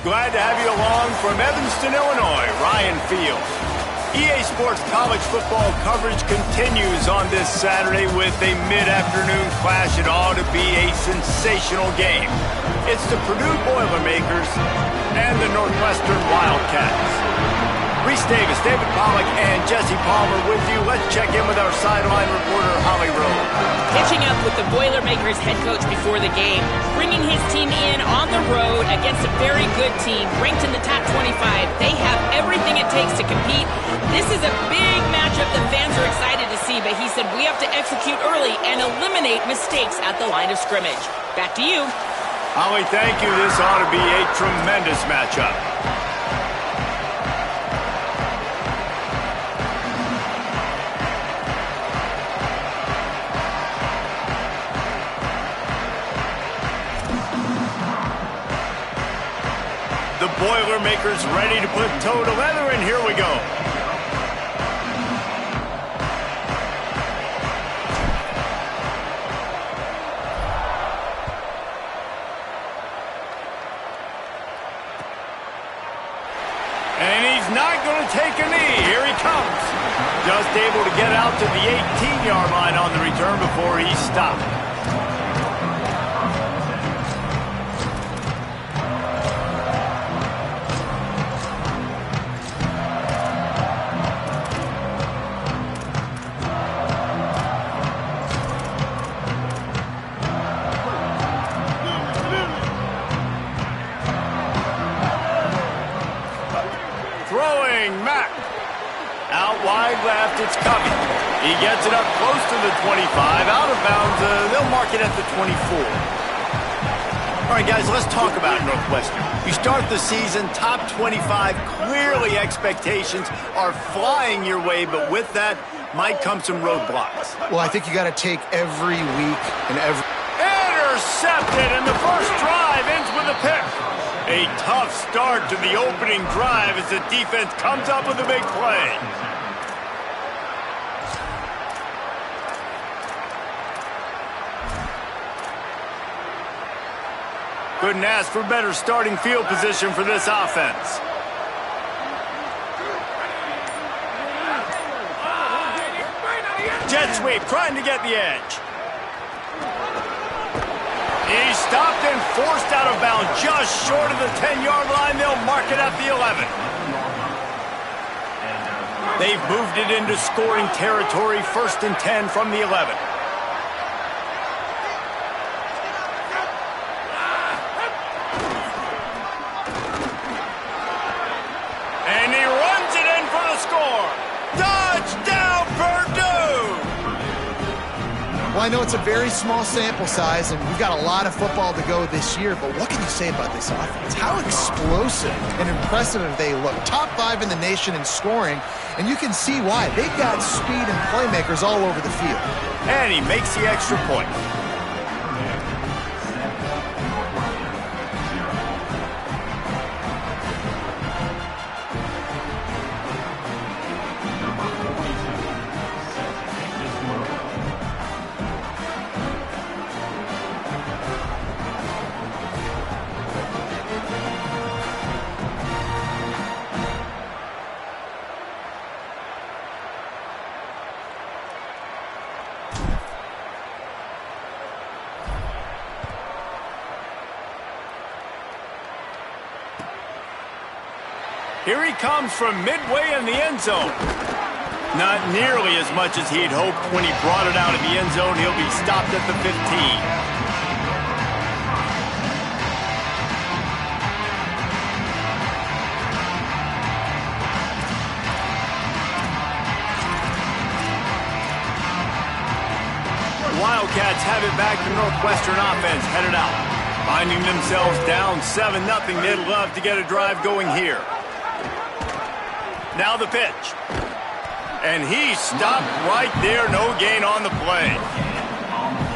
glad to have you along from Evanston, Illinois, Ryan Field. EA Sports college football coverage continues on this Saturday with a mid-afternoon clash. It ought to be a sensational game. It's the Purdue Boilermakers and the Northwestern Wildcats. Reese Davis, David Pollack, and Jesse Palmer with you. Let's check in with our sideline reporter, Holly Rowe. Pitching up with the Boilermakers head coach before the game, bringing his team in on the road against a very good team, ranked in the top 25. They have everything it takes to compete. This is a big matchup that fans are excited to see, but he said we have to execute early and eliminate mistakes at the line of scrimmage. Back to you. Holly, thank you. This ought to be a tremendous matchup. The Boilermakers ready to put toe to leather, and here we go. And he's not going to take a knee. Here he comes. Just able to get out to the 18-yard line on the return before he stopped. Out wide left, it's coming. He gets it up close to the 25. Out of bounds, they'll mark it at the 24. All right, guys, let's talk about Northwestern. You start the season, top 25. Clearly, expectations are flying your way, but with that might come some roadblocks. Well, I think you got to take every week and every... Intercepted, and the first drive ends with a pick. A tough start to the opening drive as the defense comes up with a big play. Couldn't ask for better starting field position for this offense. Jet sweep, trying to get the edge. He's stopped and forced out of bounds just short of the 10-yard line. They'll mark it at the 11. They've moved it into scoring territory, 1st and 10 from the 11. And he runs it in for the score. Touchdown, Purdue! Well, I know it's a very small sample size, and we've got a lot of football to go this year, but what can you say about this offense? How explosive and impressive they look. Top 5 in the nation in scoring, and you can see why. They've got speed and playmakers all over the field. And he makes the extra point. Here he comes from midway in the end zone. Not nearly as much as he'd hoped when he brought it out of the end zone. He'll be stopped at the 15. Wildcats have it back to Northwestern offense, headed out. Finding themselves down 7-0. They'd love to get a drive going here. Now the pitch. And he stopped right there. No gain on the play.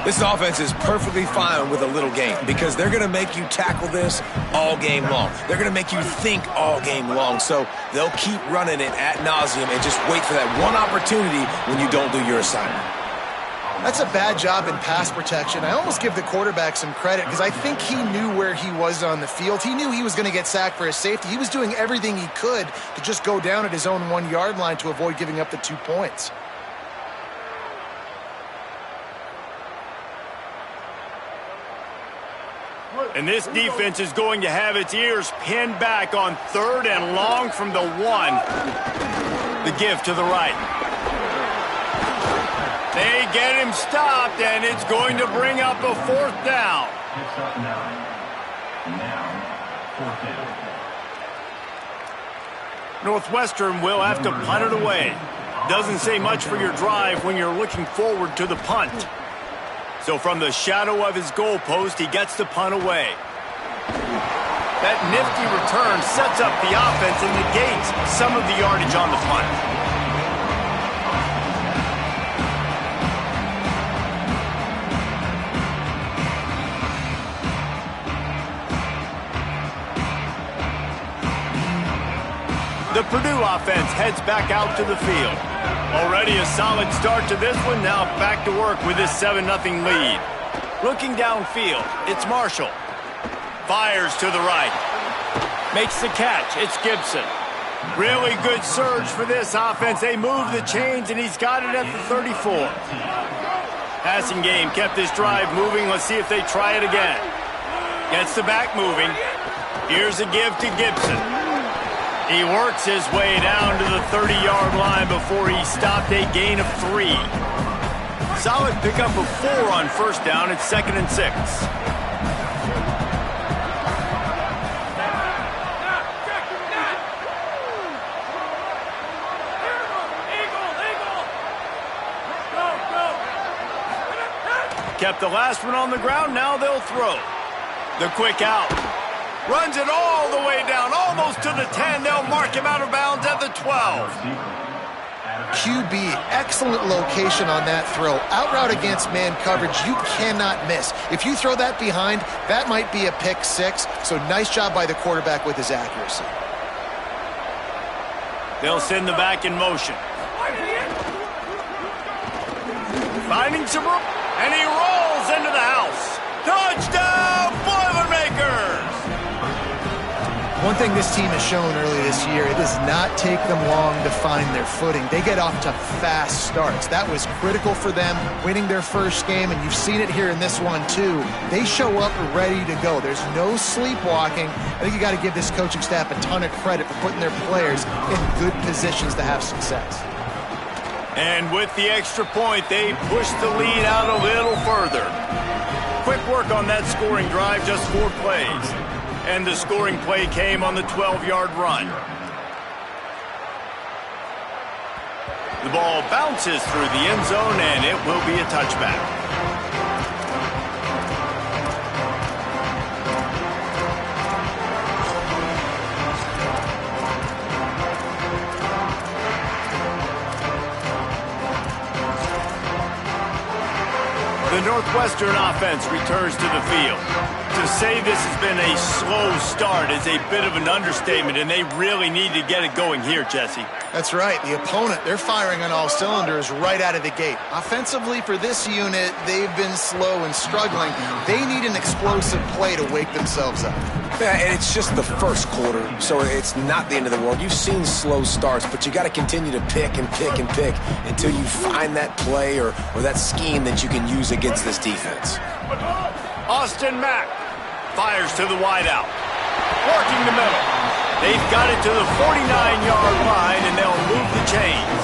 This offense is perfectly fine with a little game because they're going to make you tackle this all game long. They're going to make you think all game long. So they'll keep running it ad nauseum and just wait for that one opportunity when you don't do your assignment. That's a bad job in pass protection. I almost give the quarterback some credit because I think he knew where he was on the field. He knew he was going to get sacked for his safety. He was doing everything he could to just go down at his own 1-yard line to avoid giving up the 2 points. And this defense is going to have its ears pinned back on 3rd and long from the 1. The give to the right. They get him stopped, and it's going to bring up a 4th down. It's up 9. Now, 4th down. Northwestern will have to punt it away. Doesn't say much for your drive when you're looking forward to the punt. So from the shadow of his goalpost, he gets the punt away. That nifty return sets up the offense and negates some of the yardage on the punt. The Purdue offense heads back out to the field. Already a solid start to this one. Now back to work with this 7-0 lead. Looking downfield, it's Marshall. Fires to the right. Makes the catch. It's Gibson. Really good surge for this offense. They move the chains, and he's got it at the 34. Passing game kept this drive moving. Let's see if they try it again. Gets the back moving. Here's a give to Gibson. He works his way down to the 30-yard line before he stopped a gain of 3. Solid pickup of 4 on 1st down. It's 2nd and 6. Kept the last one on the ground. Now they'll throw. The quick out. Runs it all the way down, almost to the 10. They'll mark him out of bounds at the 12. QB, excellent location on that throw. Out route against man coverage, you cannot miss. If you throw that behind, that might be a pick 6. So nice job by the quarterback with his accuracy. They'll send the back in motion. Finding some room, and he rolls into the house. Touchdown, Boilermakers! One thing this team has shown early this year, it does not take them long to find their footing. They get off to fast starts. That was critical for them, winning their first game, and you've seen it here in this one too. They show up ready to go. There's no sleepwalking. I think you got to give this coaching staff a ton of credit for putting their players in good positions to have success. And with the extra point, they push the lead out a little further. Quick work on that scoring drive, just 4 plays. And the scoring play came on the 12-yard run. The ball bounces through the end zone, and it will be a touchback. The Northwestern offense returns to the field. To say this has been a slow start is a bit of an understatement, and they really need to get it going here, Jesse. That's right. The opponent, they're firing on all cylinders right out of the gate. Offensively, for this unit, they've been slow and struggling. They need an explosive play to wake themselves up. Yeah, and it's just the first quarter, so it's not the end of the world. You've seen slow starts, but you got to continue to pick and pick and pick until you find that play or that scheme that you can use against this defense. Austin Mack fires to the wideout. Working the middle. They've got it to the 49-yard line, and they'll move the chains.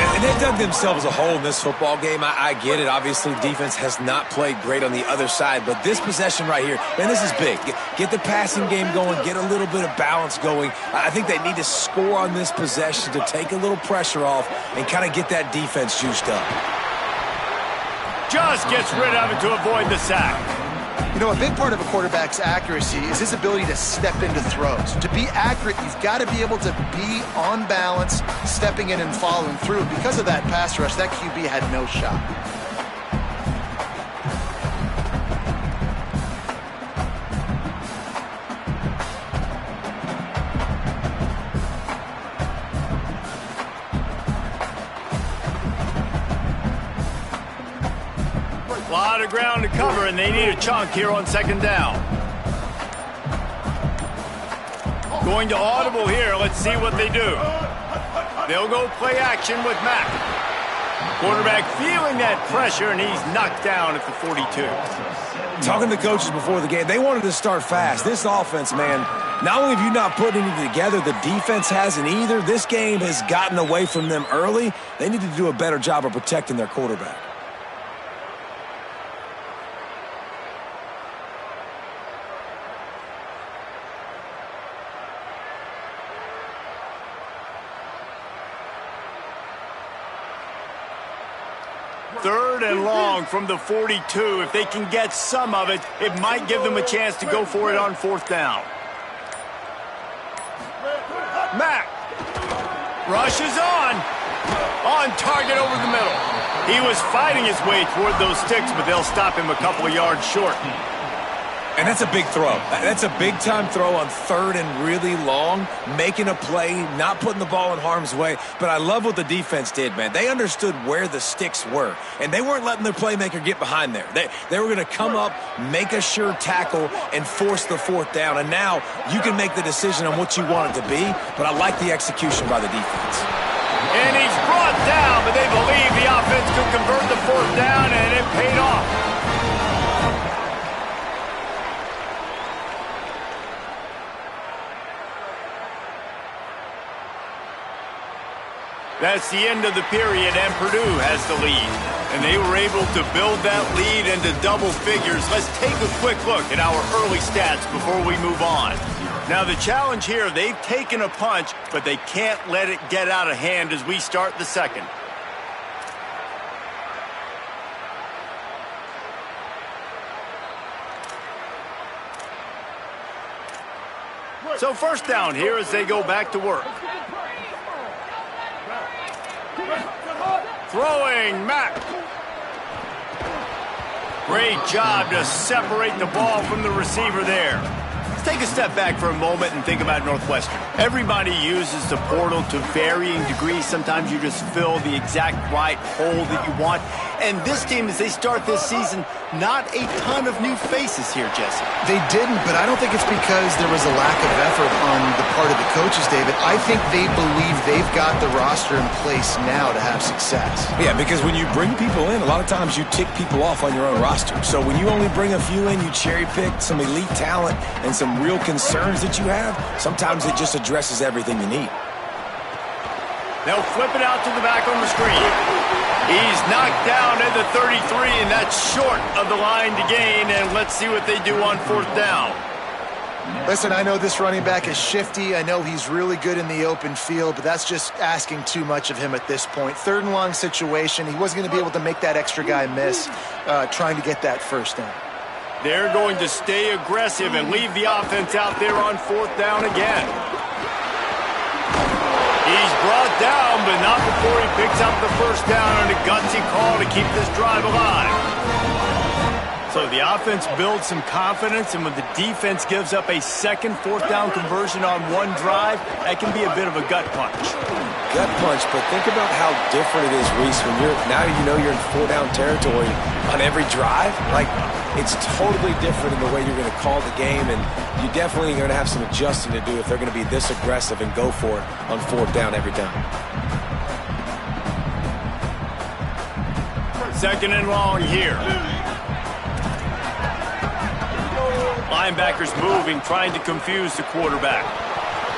And they've dug themselves a hole in this football game. I get it. Obviously, defense has not played great on the other side, but this possession right here, man, this is big. Get the passing game going, get a little bit of balance going. I think they need to score on this possession to take a little pressure off and kind of get that defense juiced up. Just gets rid of it to avoid the sack. You know, a big part of a quarterback's accuracy is his ability to step into throws. To be accurate, you've got to be able to be on balance, stepping in and following through. Because of that pass rush, that QB had no shot. ground to cover, and they need a chunk here on second down. Going to audible here. Let's see what they do. They'll go play action with Mack. Quarterback feeling that pressure, and he's knocked down at the 42. Talking to the coaches before the game, they wanted to start fast. This offense, man, not only have you not put anything together, the defense hasn't either. This game has gotten away from them early. They need to do a better job of protecting their quarterback. Third and long from the 42. If they can get some of it, it might give them a chance to go for it on fourth down. Mack rushes on target over the middle. He was fighting his way toward those sticks, but they'll stop him a couple of yards short. And that's a big throw. That's a big-time throw on third and really long, making a play, not putting the ball in harm's way. But I love what the defense did, man. They understood where the sticks were, and they weren't letting their playmaker get behind there. They were going to come up, make a sure tackle, and force the fourth down. And now you can make the decision on what you want it to be, but I like the execution by the defense. And he's brought down, but they believe the offense could convert the fourth down, and it paid off. That's the end of the period, and Purdue has the lead. And they were able to build that lead into double figures. Let's take a quick look at our early stats before we move on. Now, the challenge here, they've taken a punch, but they can't let it get out of hand as we start the second. So first down here as they go back to work. Throwing Mack. Great job to separate the ball from the receiver there. Let's take a step back for a moment and think about Northwestern. Everybody uses the portal to varying degrees. Sometimes you just fill the exact right hole that you want. And this team, as they start this season, not a ton of new faces here, Jesse. They didn't, but I don't think it's because there was a lack of effort on the part of the coaches, David. I think they believe they've got the roster in place now to have success. Yeah, because when you bring people in, a lot of times you tick people off on your own roster. So when you only bring a few in, you cherry-pick some elite talent and some real concerns that you have, sometimes it just addresses everything you need. They'll flip it out to the back on the screen. He's knocked down at the 33, and that's short of the line to gain, and let's see what they do on fourth down. Listen, I know this running back is shifty. I know he's really good in the open field, but that's just asking too much of him at this point. Third and long situation. He wasn't going to be able to make that extra guy miss trying to get that first down. They're going to stay aggressive and leave the offense out there on fourth down again. He's brought down, but not before he picks up the first down on a gutsy call to keep this drive alive. So the offense builds some confidence, and when the defense gives up a second fourth down conversion on one drive, that can be a bit of a gut punch. Gut punch, but think about how different it is, Reese, when now you know you're in four-down territory on every drive. Like, it's totally different in the way you're going to call the game, and you definitely are going to have some adjusting to do if they're going to be this aggressive and go for it on fourth down every time. Second and long here. Linebackers moving, trying to confuse the quarterback.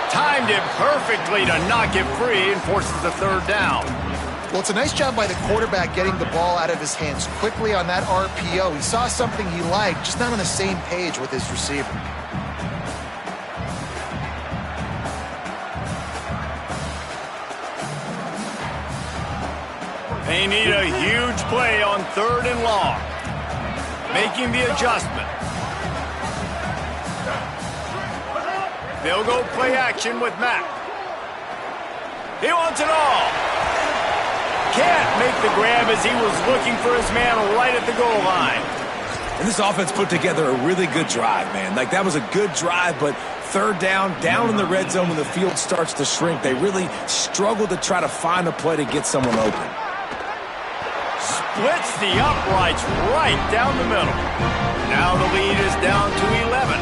Timed it perfectly to knock it free and forces the third down. Well, it's a nice job by the quarterback getting the ball out of his hands quickly on that RPO. He saw something he liked, just not on the same page with his receiver. They need a huge play on third and long. Making the adjustment. They'll go play action with Mack. He wants it all. Can't make the grab as he was looking for his man right at the goal line. And this offense put together a really good drive, man. Like, that was a good drive, but third down in the red zone when the field starts to shrink, they really struggle to try to find a play to get someone open. splits the uprights right down the middle. Now the lead is down to 11.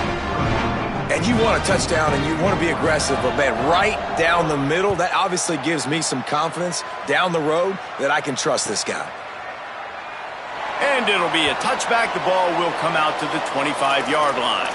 And you want a touchdown and you want to be aggressive, but man, right down the middle, that obviously gives me some confidence down the road that I can trust this guy. And it'll be a touchback. The ball will come out to the 25-yard line.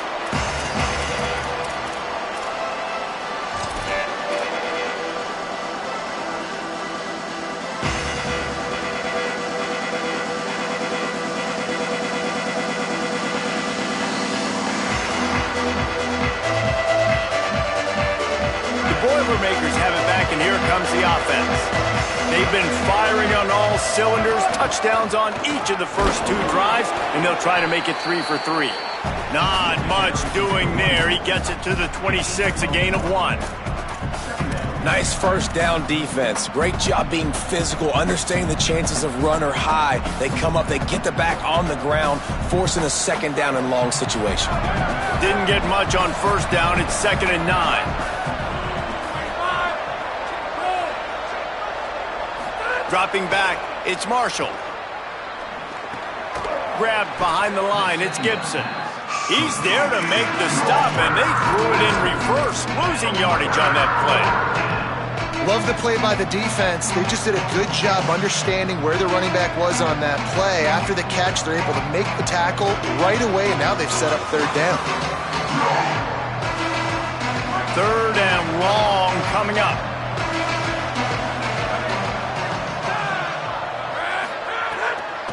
Boilermakers have it back, and here comes the offense. They've been firing on all cylinders, touchdowns on each of the first 2 drives, and they'll try to make it 3 for 3. Not much doing there. He gets it to the 26, a gain of 1. Nice first down defense. Great job being physical, understanding the chances of run or high. They come up, they get the back on the ground, forcing a second down and long situation. Didn't get much on first down. It's 2nd and 9. Dropping back, it's Marshall. Grabbed behind the line, it's Gibson. He's there to make the stop, and they threw it in reverse, losing yardage on that play. Love the play by the defense. They just did a good job understanding where the running back was on that play. After the catch, they're able to make the tackle right away, and now they've set up 3rd down. 3rd and long coming up.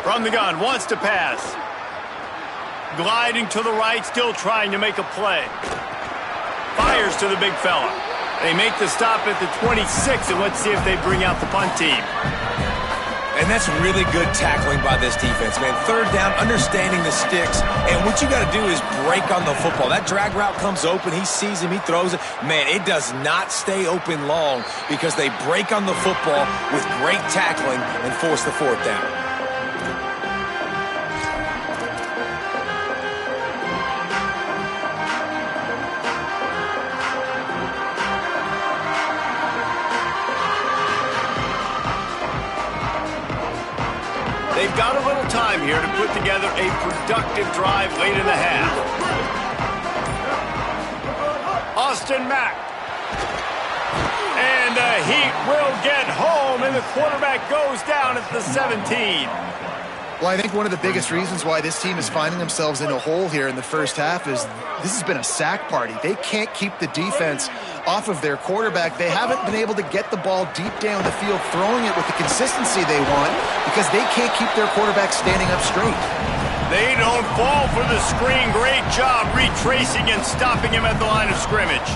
From the gun, wants to pass. Gliding to the right, still trying to make a play. Fires to the big fella. They make the stop at the 26, and let's see if they bring out the punt team. And that's really good tackling by this defense, man. 3rd down, understanding the sticks, and what you got to do is break on the football. That drag route comes open, he sees him, he throws it. Man, it does not stay open long because they break on the football with great tackling and force the 4th down. They've got a little time here to put together a productive drive late in the half. Austin Mack. And the Heat will get home, and the quarterback goes down at the 17. Well, I think one of the biggest reasons why this team is finding themselves in a hole here in the first half is this has been a sack party. They can't keep the defense off of their quarterback. They haven't been able to get the ball deep down the field, throwing it with the consistency they want because they can't keep their quarterback standing up straight. They don't fall for the screen. Great job retracing and stopping him at the line of scrimmage.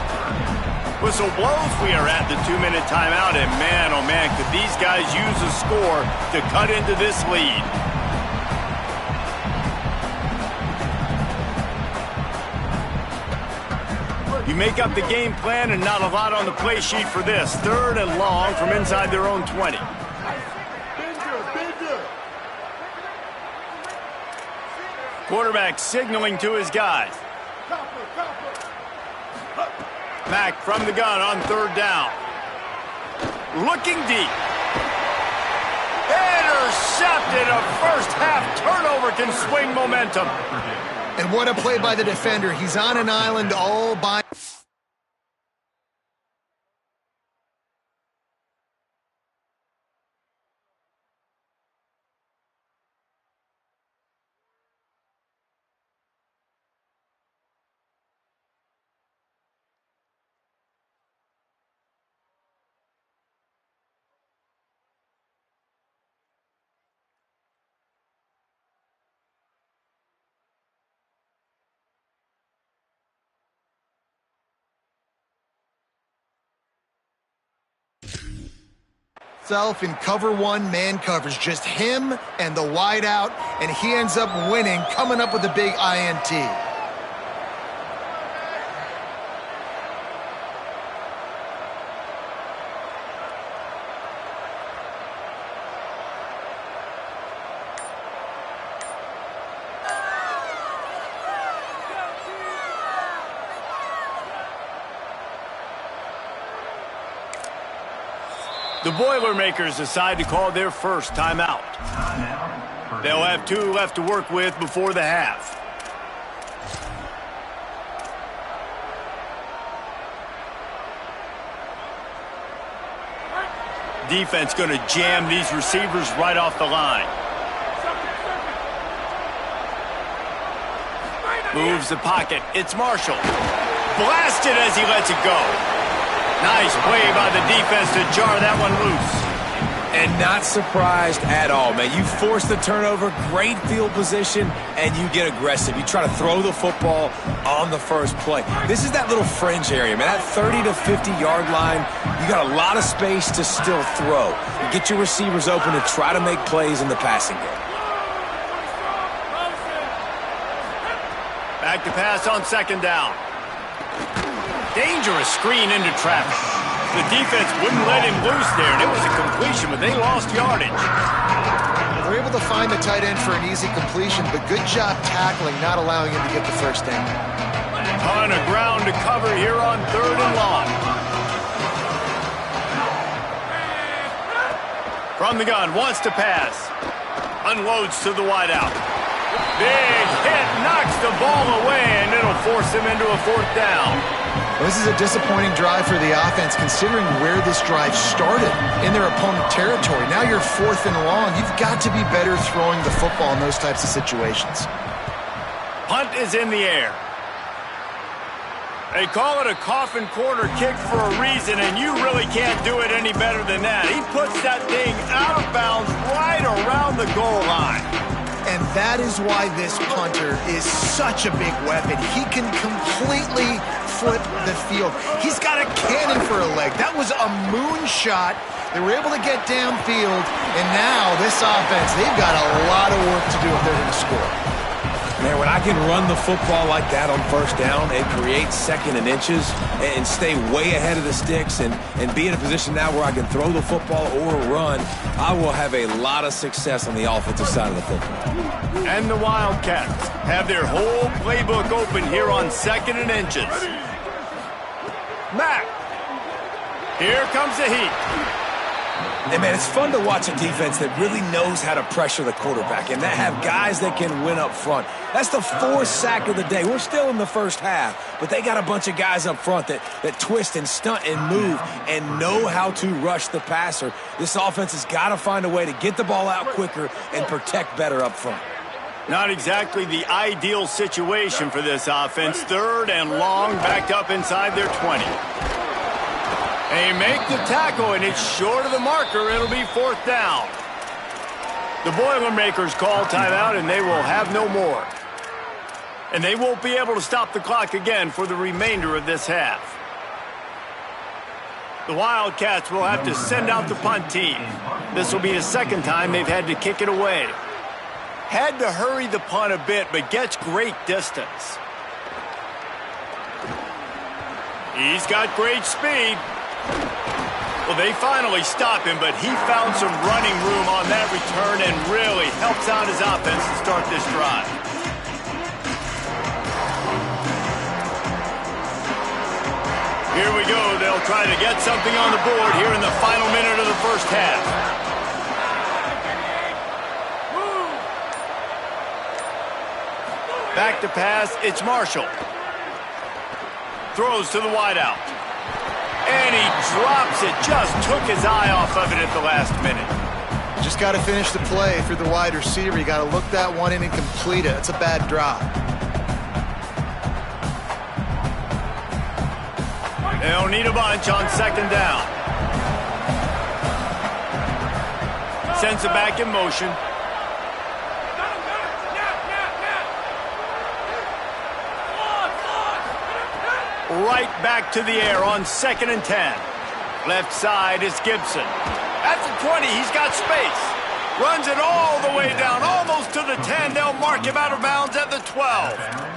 Whistle blows. We are at the 2-minute timeout, and man, oh man, could these guys use a score to cut into this lead. You make up the game plan and not a lot on the play sheet for this. 3rd and long from inside their own 20. Quarterback signaling to his guys. Mack from the gun on 3rd down. Looking deep. Intercepted. A first half turnover can swing momentum. And what a play by the defender. He's on an island all by... Self in cover 1, man coverage. Just him and the wide out, and he ends up winning, coming up with a big INT. The Boilermakers decide to call their first timeout. They'll have 2 left to work with before the half. Defense going to jam these receivers right off the line. Moves the pocket. It's Marshall. Blasted as he lets it go. Nice play by the defense to jar that one loose. And not surprised at all, man. You force the turnover, great field position, and you get aggressive. You try to throw the football on the first play. This is that little fringe area, man. That 30 to 50-yard line, you got a lot of space to still throw. You get your receivers open to try to make plays in the passing game. Back to pass on second down. Dangerous screen into traffic. The defense wouldn't let him loose there, and it was a completion, but they lost yardage. They're able to find the tight end for an easy completion, but good job tackling, not allowing him to get the first down. Ton of ground to cover here on 3rd and long. From the gun, wants to pass. Unloads to the wideout. Big hit, knocks the ball away, and it'll force him into a 4th down. Well, this is a disappointing drive for the offense, considering where this drive started, in their opponent territory. Now you're 4th and long. You've got to be better throwing the football in those types of situations. Punt is in the air. They call it a coffin corner kick for a reason, and you really can't do it any better than that. He puts that thing out of bounds right around the goal line. And that is why this punter is such a big weapon. He can completely flip the field. He's got a cannon for a leg. That was a moonshot. They were able to get downfield, and now this offense, they've got a lot of work to do if they're going to score. Man, when I can run the football like that on first down and create 2nd and inches and stay way ahead of the sticks and be in a position now where I can throw the football or run, I will have a lot of success on the offensive side of the football. And the Wildcats have their whole playbook open here on 2nd and inches. Mack. Here comes the heat. And, man, it's fun to watch a defense that really knows how to pressure the quarterback and that have guys that can win up front. That's the 4th sack of the day. We're still in the first half, but they got a bunch of guys up front that twist and stunt and move and know how to rush the passer. This offense has got to find a way to get the ball out quicker and protect better up front. Not exactly the ideal situation for this offense. 3rd and long, backed up inside their 20. They make the tackle, and it's short of the marker. It'll be 4th down. The Boilermakers call timeout, and they will have no more. And they won't be able to stop the clock again for the remainder of this half. The Wildcats will have to send out the punt team. This will be the 2nd time they've had to kick it away. Had to hurry the punt a bit, but gets great distance. He's got great speed. Well, they finally stop him, but he found some running room on that return and really helps out his offense to start this drive. Here we go. They'll try to get something on the board here in the final minute of the first half. Back to pass, it's Marshall. Throws to the wideout. And he drops it. Just took his eye off of it at the last minute. Just got to finish the play for the wide receiver. You got to look that one in and complete it. It's a bad drop. They'll need a bunch on 2nd down. Sends it back in motion. Right back to the air on 2nd and 10. Left side is Gibson. At the 20, he's got space. Runs it all the way down, almost to the 10. They'll mark him out of bounds at the 12.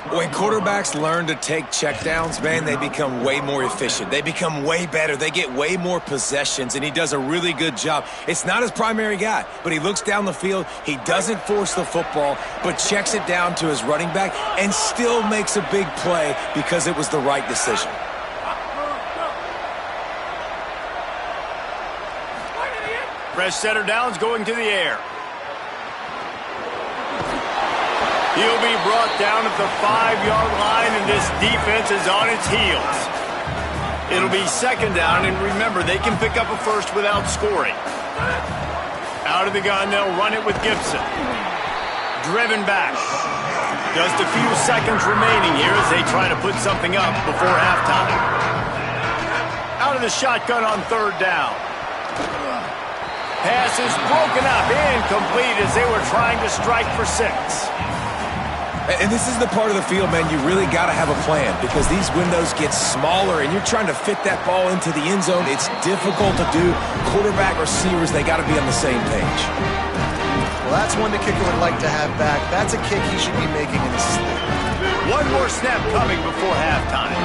When quarterbacks learn to take checkdowns, man, they become way more efficient. They become way better. They get way more possessions, and he does a really good job. It's not his primary guy, but he looks down the field. He doesn't force the football, but checks it down to his running back and still makes a big play because it was the right decision. Fresh setter downs going to the air. He'll be brought down at the 5-yard line, and this defense is on its heels. It'll be second down, and remember, they can pick up a first without scoring. Out of the gun, they'll run it with Gibson. Driven back. Just a few seconds remaining here as they try to put something up before halftime. Out of the shotgun on third down. Pass is broken up, incomplete as they were trying to strike for 6. And this is the part of the field, man, you really got to have a plan because these windows get smaller and you're trying to fit that ball into the end zone. It's difficult to do. Quarterback, receivers, they got to be on the same page. Well, that's one the kicker would like to have back. That's a kick he should be making in his sleep. One more snap coming before halftime.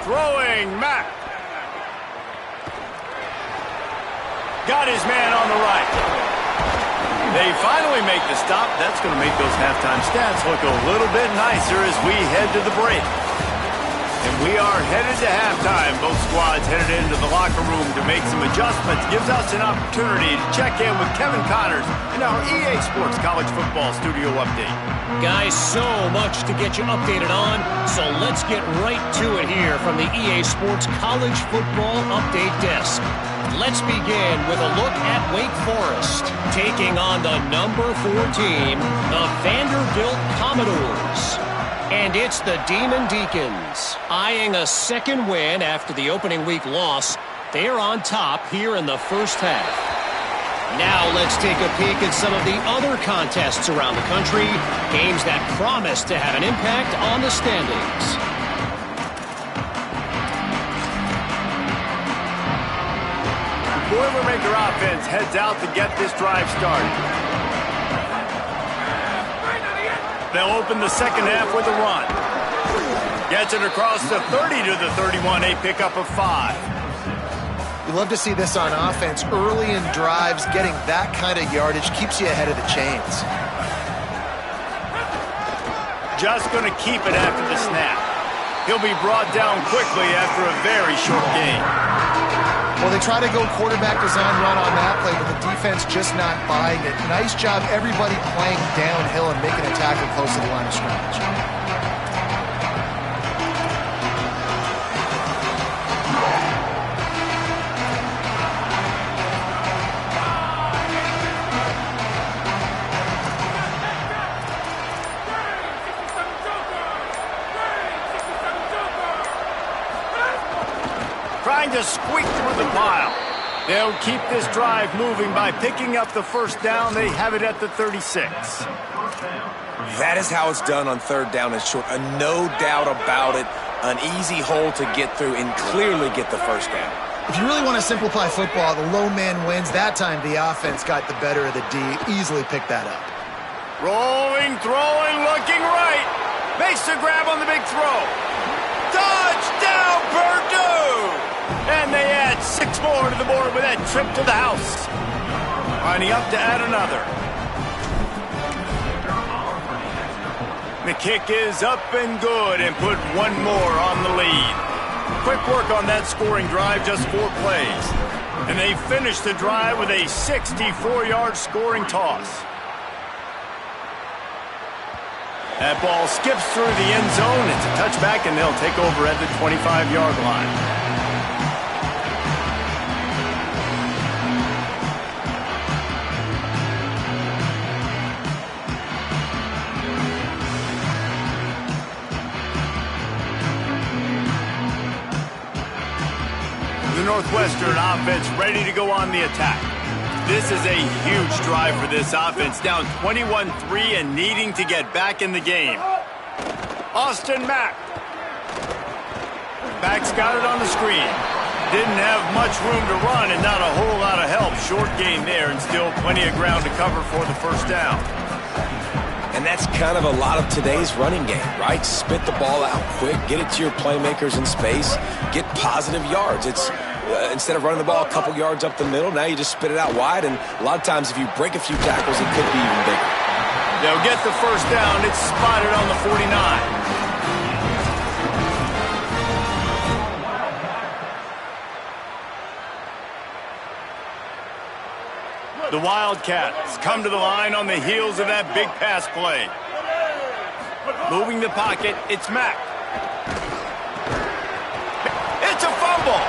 Throwing Mack. Got his man on the right. They finally make the stop. That's going to make those halftime stats look a little bit nicer as we head to the break. And we are headed to halftime. Both squads headed into the locker room to make some adjustments. Gives us an opportunity to check in with Kevin Connors in our EA Sports College Football Studio Update. Guys, so much to get you updated on, so let's get right to it here from the EA Sports College Football Update Desk. Let's begin with a look at Wake Forest, taking on the number 4 team, the Vanderbilt Commodores. And it's the Demon Deacons, eyeing a second win after the opening week loss. They're on top here in the first half. Now let's take a peek at some of the other contests around the country, games that promise to have an impact on the standings. Boilermaker offense heads out to get this drive started. They'll open the second half with a run. Gets it across the 30 to the 31, a pickup of 5. You love to see this on offense. Early in drives, getting that kind of yardage keeps you ahead of the chains. Just going to keep it after the snap. He'll be brought down quickly after a very short game. Well, they try to go quarterback design run on that play, but the defense just not buying it. Nice job, everybody playing downhill and making a tackle close to the line of scrimmage. Trying to squeak through the pile. They'll keep this drive moving by picking up the first down. They have it at the 36. That is how it's done on third down and short. No doubt about it. An easy hole to get through and clearly get the first down. If you really want to simplify football, the low man wins. That time the offense got the better of the D. Easily picked that up. Rolling, throwing, looking right. Makes the grab on the big throw. Touchdown, Purdue! And they add 6 more to the board with that trip to the house. Lining up to add another. The kick is up and good and put 1 more on the lead. Quick work on that scoring drive, just 4 plays. And they finish the drive with a 64-yard scoring toss. That ball skips through the end zone. It's a touchback, and they'll take over at the 25-yard line. The Northwestern offense ready to go on the attack. This is a huge drive for this offense, down 21-3 and needing to get back in the game. Austin Mack. Mack's got it on the screen. Didn't have much room to run and not a whole lot of help. Short gain there and still plenty of ground to cover for the first down. And that's kind of a lot of today's running game, right? Spit the ball out quick, get it to your playmakers in space, get positive yards. It's instead of running the ball a couple yards up the middle, now you just spit it out wide, and a lot of times if you break a few tackles, it could be even bigger. They'll get the first down. It's spotted on the 49. The Wildcats come to the line on the heels of that big pass play. Moving the pocket, it's Mack. It's a fumble.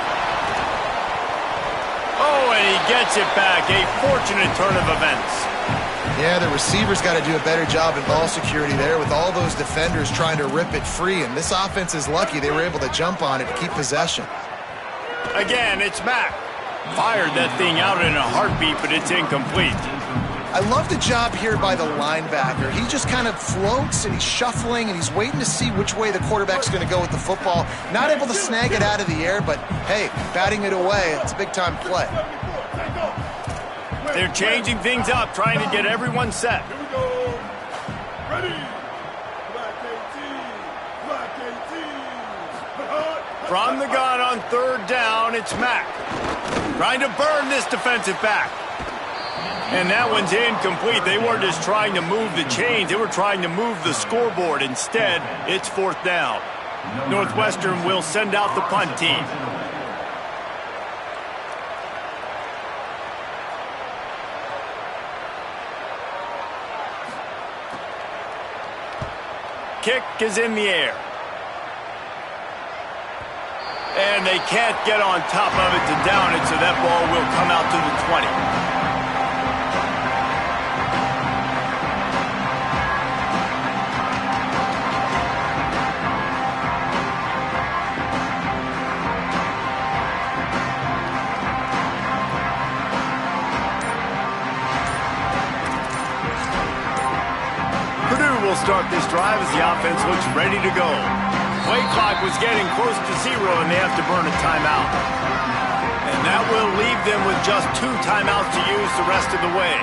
Oh, and he gets it back. A fortunate turn of events. Yeah, the receivers got to do a better job in ball security there with all those defenders trying to rip it free, and this offense is lucky they were able to jump on it to keep possession. Again, it's Mack. Fired that thing out in a heartbeat, but it's incomplete. I love the job here by the linebacker. He just kind of floats, and he's shuffling, and he's waiting to see which way the quarterback's going to go with the football. Not able to snag it out of the air, but, hey, batting it away, it's a big-time play. They're changing things up, trying to get everyone set. Here we go. Ready. From the gun on third down, it's Mack. Trying to burn this defensive back. And that one's incomplete. They weren't just trying to move the chains. They were trying to move the scoreboard. Instead, it's fourth down. Northwestern will send out the punt team. Kick is in the air. And they can't get on top of it to down it, so that ball will come out to the 20. Will start this drive as the offense looks ready to go. Play clock was getting close to zero, and they have to burn a timeout. And that will leave them with just 2 timeouts to use the rest of the way.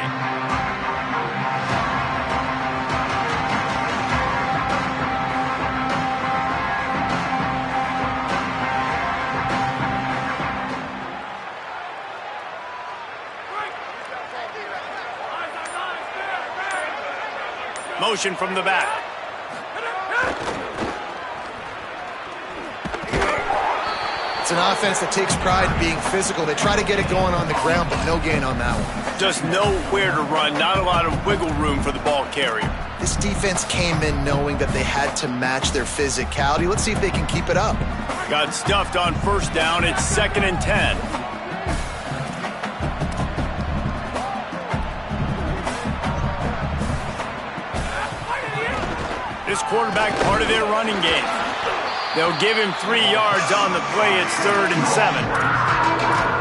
Motion from the back. It's an offense that takes pride in being physical. They try to get it going on the ground, but no gain on that one. Just nowhere to run. Not a lot of wiggle room for the ball carrier. This defense came in knowing that they had to match their physicality. Let's see if they can keep it up. Got stuffed on first down. It's 2nd and 10. This quarterback part of their running game. They'll give him 3 yards on the play. It's 3rd and 7.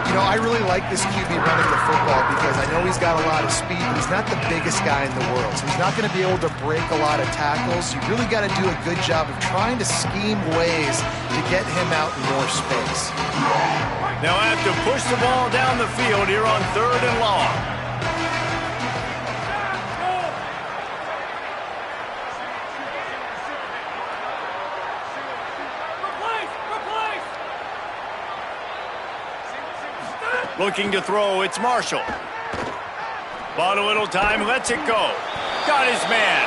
You know, I really like this QB running the football because I know he's got a lot of speed, but he's not the biggest guy in the world. So he's not going to be able to break a lot of tackles. You really got to do a good job of trying to scheme ways to get him out in more space. They'll have to push the ball down the field here on 3rd and long. Looking to throw, it's Marshall. Bought a little time, lets it go. Got his man.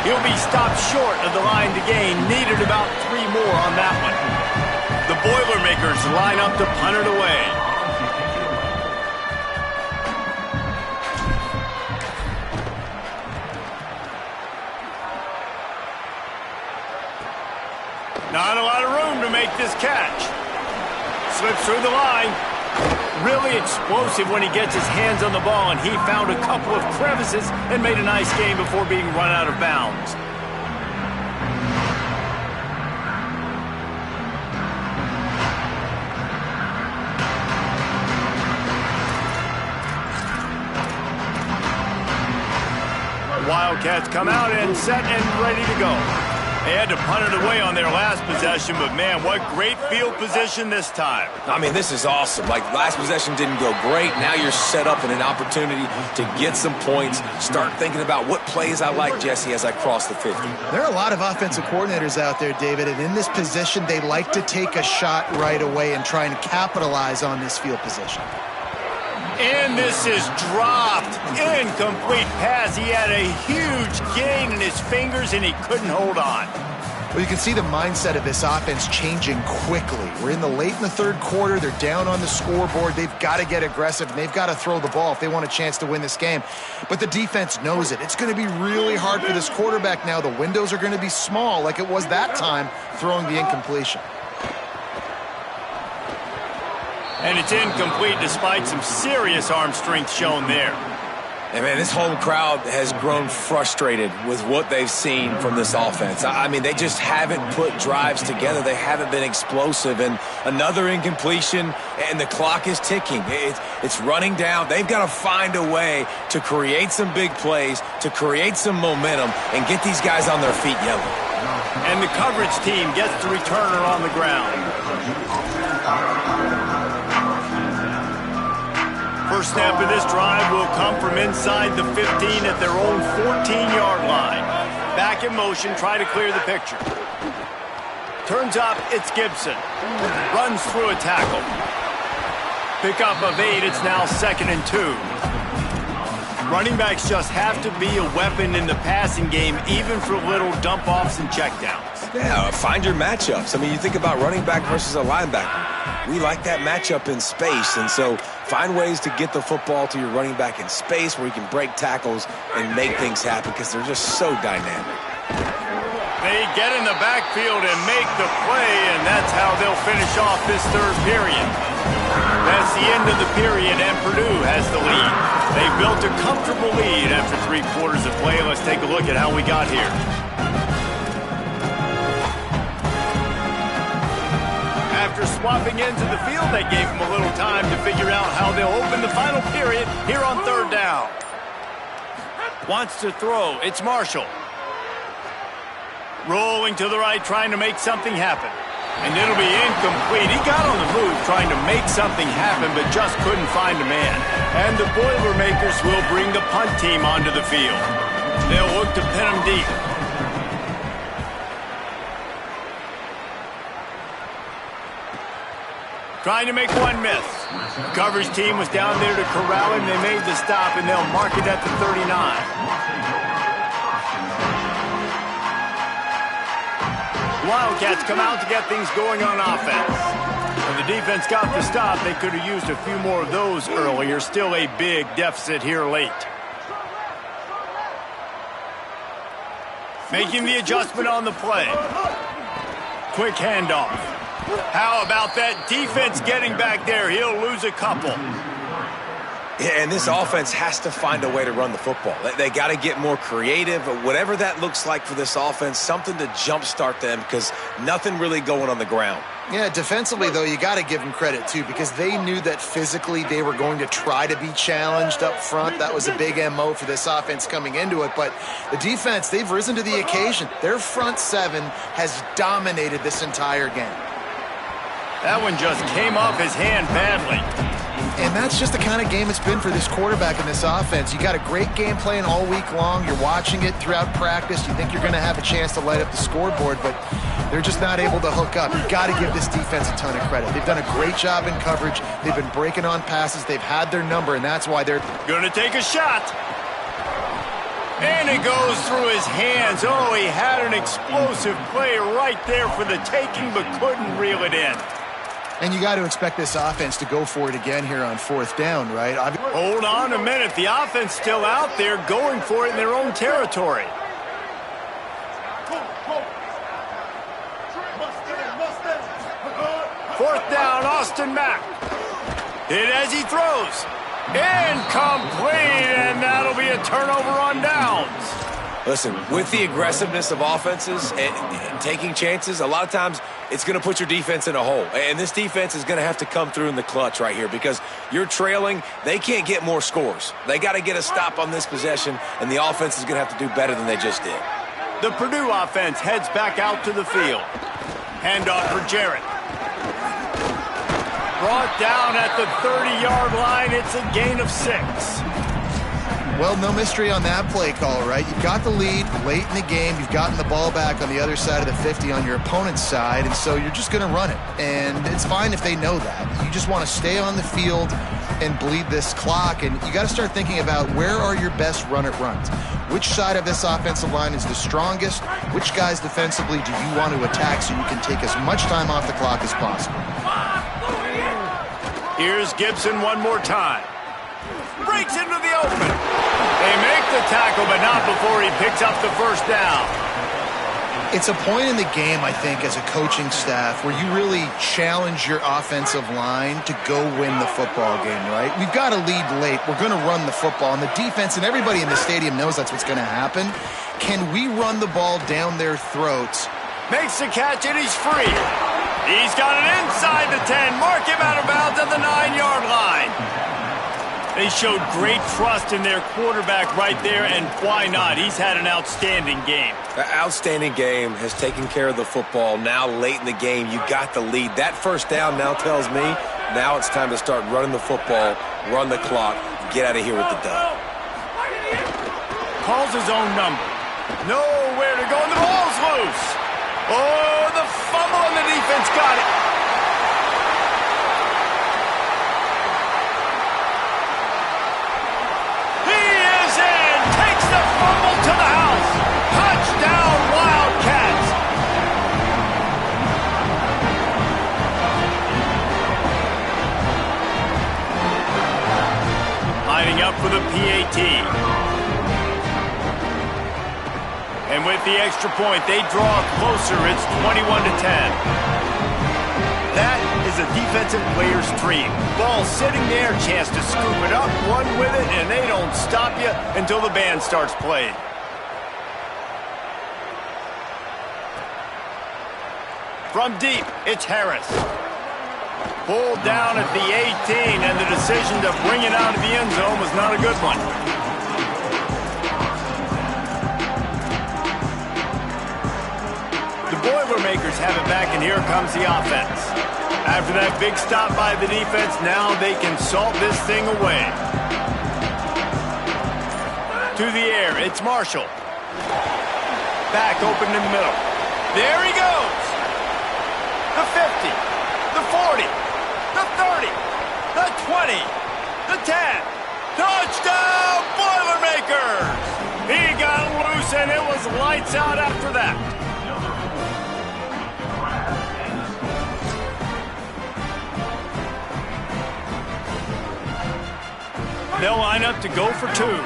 He'll be stopped short of the line to gain. Needed about 3 more on that one. The Boilermakers line up to punt it away. Not a lot of room to make this catch. Slips through the line. Really explosive when he gets his hands on the ball, and he found a couple of crevices and made a nice game before being run out of bounds. Wildcats come out and set and ready to go. They had to punt it away on their last possession, but man, what great field position this time. I mean, this is awesome. Like, last possession didn't go great. Now you're set up in an opportunity to get some points. Start thinking about what plays I like, Jesse, as I cross the 50. There are a lot of offensive coordinators out there, David, and in this position, they like to take a shot right away and try and capitalize on this field position. And this is dropped. Incomplete pass. He had a huge gain in his fingers, and he couldn't hold on. Well, you can see the mindset of this offense changing quickly. We're in the third quarter. They're down on the scoreboard. They've got to get aggressive, and they've got to throw the ball if they want a chance to win this game. But the defense knows it. It's going to be really hard for this quarterback now. The windows are going to be small like it was that time throwing the incompletion. And it's incomplete despite some serious arm strength shown there. And, man, this home crowd has grown frustrated with what they've seen from this offense. I mean, they just haven't put drives together. They haven't been explosive. And another incompletion, and the clock is ticking. It's running down. They've got to find a way to create some big plays, to create some momentum, and get these guys on their feet yelling. And the coverage team gets the returner on the ground. First snap of this drive will come from inside the 15 at their own 14-yard line. Back in motion, try to clear the picture. Turns up, it's Gibson. Runs through a tackle. Pickup of 8, it's now 2nd and 2. Running backs just have to be a weapon in the passing game, even for little dump-offs and checkdowns. Yeah, find your matchups. I mean, you think about running back versus a linebacker. We like that matchup in space, and so find ways to get the football to your running back in space where you can break tackles and make things happen because they're just so dynamic. They get in the backfield and make the play, and that's how they'll finish off this third period. That's the end of the period, and Purdue has the lead. They built a comfortable lead after 3 quarters of play. Let's take a look at how we got here. After swapping into the field, they gave them a little time to figure out how they'll open the final period here on 3rd down. Wants to throw. It's Marshall. Rolling to the right, trying to make something happen. And it'll be incomplete. He got on the move trying to make something happen, but just couldn't find a man. And the Boilermakers will bring the punt team onto the field. They'll look to pin him deep. Trying to make one miss. The coverage team was down there to corral him. They made the stop, and they'll mark it at the 39. Wildcats come out to get things going on offense. When the defense got the stop, they could have used a few more of those earlier. Still a big deficit here late. Making the adjustment on the play. Quick handoff. How about that defense getting back there? He'll lose a couple. Yeah, and this offense has to find a way to run the football. They got to get more creative, whatever that looks like for this offense, something to jumpstart them because nothing really going on the ground. Yeah, defensively, though, you got to give them credit, too, because they knew that physically they were going to try to be challenged up front. That was a big MO for this offense coming into it. But the defense, they've risen to the occasion. Their front seven has dominated this entire game. That one just came off his hand badly. And that's just the kind of game it's been for this quarterback in this offense. You got a great game plan all week long. You're watching it throughout practice. You think you're going to have a chance to light up the scoreboard, but they're just not able to hook up. You've got to give this defense a ton of credit. They've done a great job in coverage. They've been breaking on passes. They've had their number, and that's why they're going to take a shot. And it goes through his hands. Oh, he had an explosive play right there for the taking, but couldn't reel it in. And you got to expect this offense to go for it again here on 4th down, right? Hold on a minute. The offense still out there going for it in their own territory. Fourth down, Austin Mack. Hit as he throws. Incomplete, and that'll be a turnover on downs. Listen, with the aggressiveness of offenses and taking chances, a lot of times it's going to put your defense in a hole. And this defense is going to have to come through in the clutch right here because you're trailing. They can't get more scores. They got to get a stop on this possession, and the offense is going to have to do better than they just did. The Purdue offense heads back out to the field. Handoff for Jarrett. Brought down at the 30-yard line. It's a gain of 6. Well, no mystery on that play call, right? You've got the lead late in the game. You've gotten the ball back on the other side of the 50 on your opponent's side, and so you're just going to run it. And it's fine if they know that. You just want to stay on the field and bleed this clock, and you got to start thinking about where are your best run-it runs. Which side of this offensive line is the strongest? Which guys defensively do you want to attack so you can take as much time off the clock as possible? Here's Gibson one more time. Breaks into the open. They make the tackle, but not before he picks up the first down. It's a point in the game, I think, as a coaching staff where you really challenge your offensive line to go win the football game, right? We've got to lead late. We're going to run the football. And the defense and everybody in the stadium knows that's what's going to happen. Can we run the ball down their throats? Makes the catch, and he's free. He's got it inside the 10. Mark him out of bounds at the 9-yard line. They showed great trust in their quarterback right there, and why not? He's had an outstanding game. An outstanding game, has taken care of the football. Now late in the game, you got the lead. That first down now tells me now it's time to start running the football, run the clock, get out of here with the dub. Calls his own number. Nowhere to go, and the ball's loose. Oh, the fumble, and the defense got it. Takes the fumble to the house. Touchdown, Wildcats. Lining up for the PAT. And with the extra point, they draw closer. It's 21-10. That is a defensive player's dream. Ball sitting there, chance to scoop it up, run with it, and they don't stop you until the band starts playing. From deep, it's Harris. Pulled down at the 18, and the decision to bring it out of the end zone was not a good one. The Boilermakers have it back, and here comes the offense. After that big stop by the defense, now they can salt this thing away. To the air, it's Marshall. Back open in the middle. There he goes. The 50, the 40, the 30, the 20, the 10. Touchdown, Boilermakers! He got loose, and it was lights out after that. They'll line up to go for two.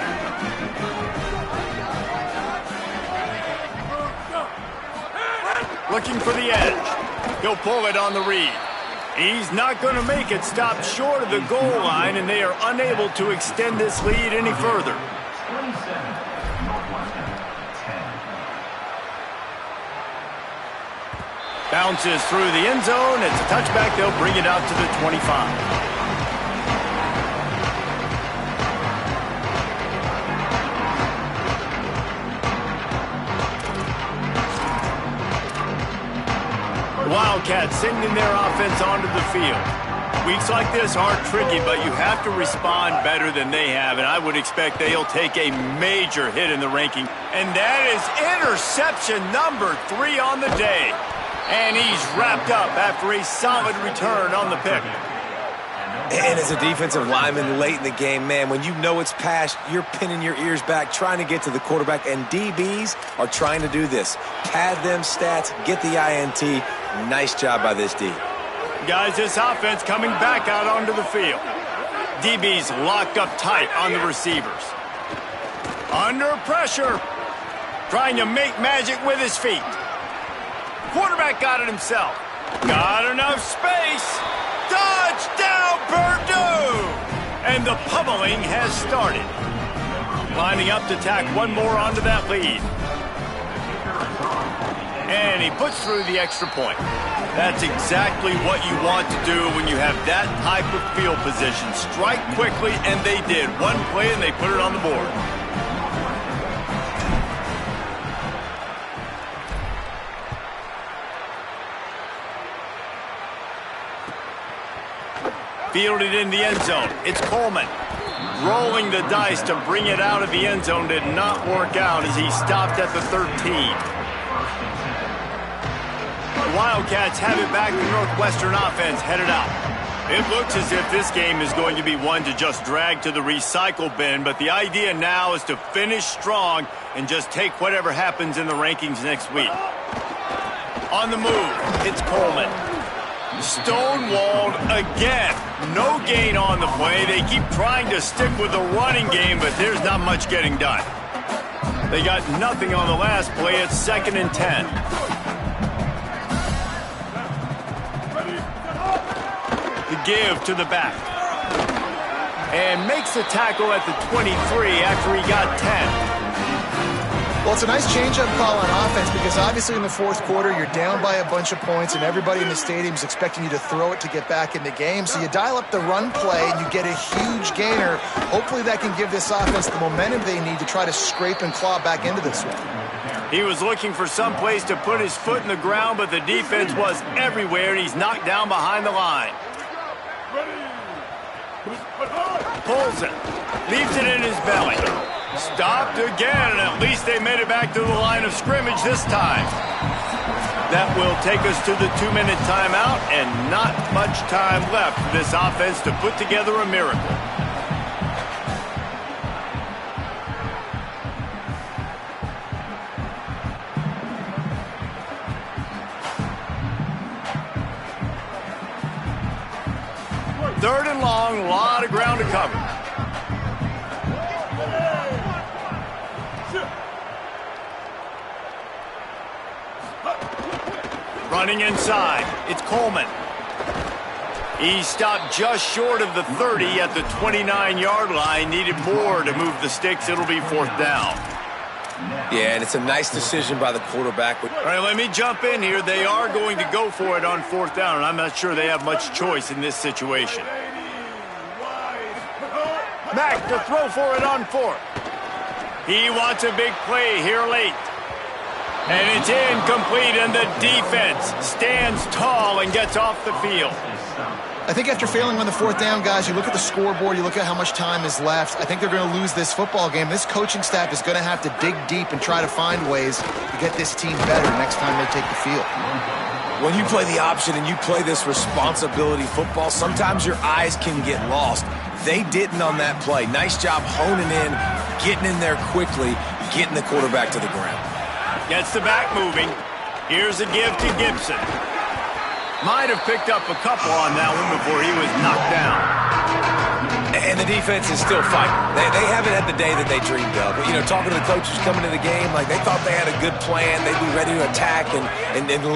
Looking for the edge. He'll pull it on the read. He's not going to make it. Stopped short of the goal line, and they are unable to extend this lead any further. Bounces through the end zone. It's a touchback. They'll bring it out to the 25. Wildcats sending their offense onto the field. Weeks like this are tricky, but you have to respond better than they have, and I would expect they'll take a major hit in the ranking. And that is interception number 3 on the day. And he's wrapped up after a solid return on the pick. And as a defensive lineman late in the game, man, when you know it's past, you're pinning your ears back, trying to get to the quarterback, and DBs are trying to do this. Pad them stats, get the INT. Nice job by this D. Guys, this offense coming back out onto the field. DB's locked up tight on the receivers. Under pressure. Trying to make magic with his feet. Quarterback got it himself. Got enough space. Touchdown, Purdue! And the pummeling has started. Lining up to tack one more onto that lead. And he puts through the extra point. That's exactly what you want to do when you have that type of field position. Strike quickly, and they did. One play, and they put it on the board. Fielded in the end zone. It's Coleman. Rolling the dice to bring it out of the end zone did not work out as he stopped at the 13. The Wildcats have it back. The Northwestern offense headed out. It looks as if this game is going to be one to just drag to the recycle bin, but the idea now is to finish strong and just take whatever happens in the rankings next week. On the move, it's Coleman. Stonewalled again. No gain on the play. They keep trying to stick with the running game, but there's not much getting done. They got nothing on the last play. It's 2nd and 10. The give to the back. And makes the tackle at the 23 after he got 10. Well, it's a nice change-up call on offense because obviously in the fourth quarter, you're down by a bunch of points and everybody in the stadium is expecting you to throw it to get back in the game. So you dial up the run play and you get a huge gainer. Hopefully that can give this offense the momentum they need to try to scrape and claw back into this one. He was looking for some place to put his foot in the ground, but the defense was everywhere, and he's knocked down behind the line. Pulls it. Leaves it in his belly. Stopped again, and at least they made it back to the line of scrimmage this time. That will take us to the 2-minute timeout, and not much time left for this offense to put together a miracle. Third and long, a lot of ground to cover. Running inside, it's Coleman. He stopped just short of the 30 at the 29-yard line. Needed more to move the sticks. It'll be 4th down. Yeah, and it's a nice decision by the quarterback. All right, let me jump in here. They are going to go for it on 4th down, and I'm not sure they have much choice in this situation. Mack to throw for it on 4th. He wants a big play here late. And it's incomplete, and the defense stands tall and gets off the field. I think after failing on the 4th down, guys, you look at the scoreboard, you look at how much time is left. I think they're going to lose this football game. This coaching staff is going to have to dig deep and try to find ways to get this team better next time they take the field. When you play the option and you play this responsibility football, sometimes your eyes can get lost. They didn't on that play. Nice job honing in, getting in there quickly, getting the quarterback to the ground. Gets the back moving. Here's a give to Gibson. Might have picked up a couple on that one before he was knocked down. And the defense is still fighting. They haven't had the day that they dreamed of. But, you know, talking to the coaches coming to the game, like they thought they had a good plan. They'd be ready to attack and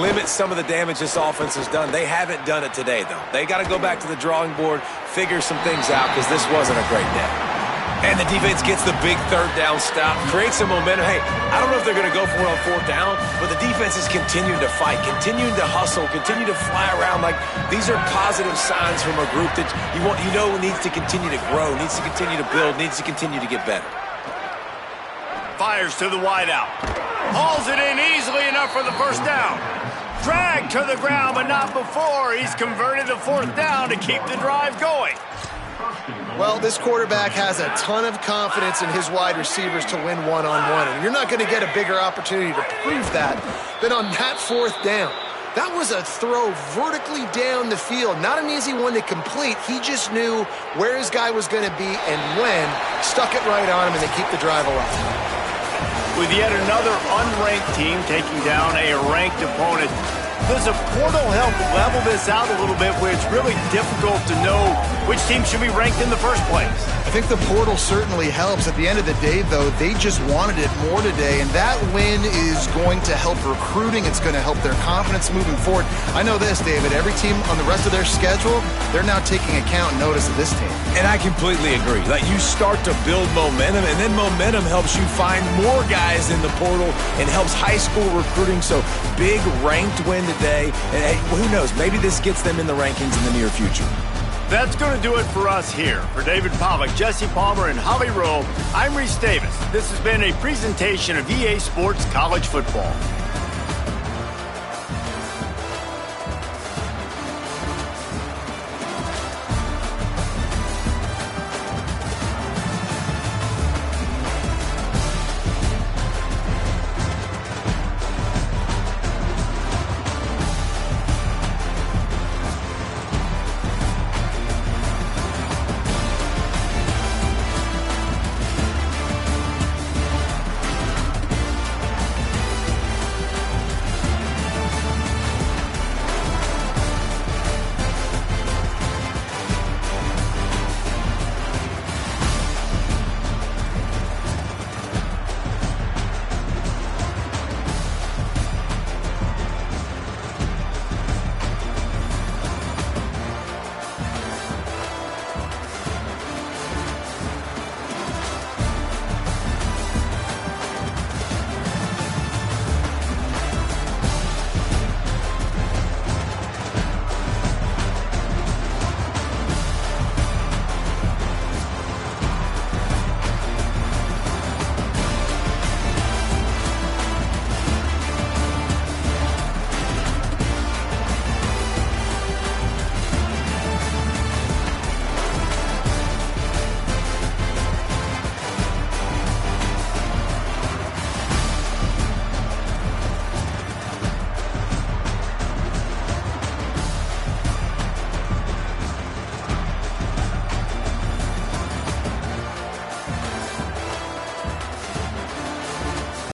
limit some of the damage this offense has done. They haven't done it today, though. They got to go back to the drawing board, figure some things out, because this wasn't a great day. And the defense gets the big 3rd down stop, creates some momentum. Hey, I don't know if they're going to go for it on 4th down, but the defense is continuing to fight, continuing to hustle, continue to fly around. Like, these are positive signs from a group that you know needs to continue to grow, needs to continue to build, needs to continue to get better. Fires to the wideout. Hauls it in easily enough for the 1st down. Dragged to the ground, but not before. He's converted the 4th down to keep the drive going. Well, this quarterback has a ton of confidence in his wide receivers to win one-on-one, and you're not going to get a bigger opportunity to prove that than on that 4th down. That was a throw vertically down the field. Not an easy one to complete. He just knew where his guy was going to be and when. Stuck it right on him, and they keep the drive alive. With yet another unranked team taking down a ranked opponent, does a portal help level this out a little bit where it's really difficult to know which team should be ranked in the first place? I think the portal certainly helps. At the end of the day, though, they just wanted it more today, and that win is going to help recruiting. It's going to help their confidence moving forward. I know this, David. Every team on the rest of their schedule, they're now taking account and notice of this team. And I completely agree. Like, you start to build momentum, and then momentum helps you find more guys in the portal and helps high school recruiting. So, big ranked win today. And hey, who knows? Maybe this gets them in the rankings in the near future. That's going to do it for us here. For David Pollack, Jesse Palmer, and Holly Rowe, I'm Reese Davis. This has been a presentation of EA Sports College Football.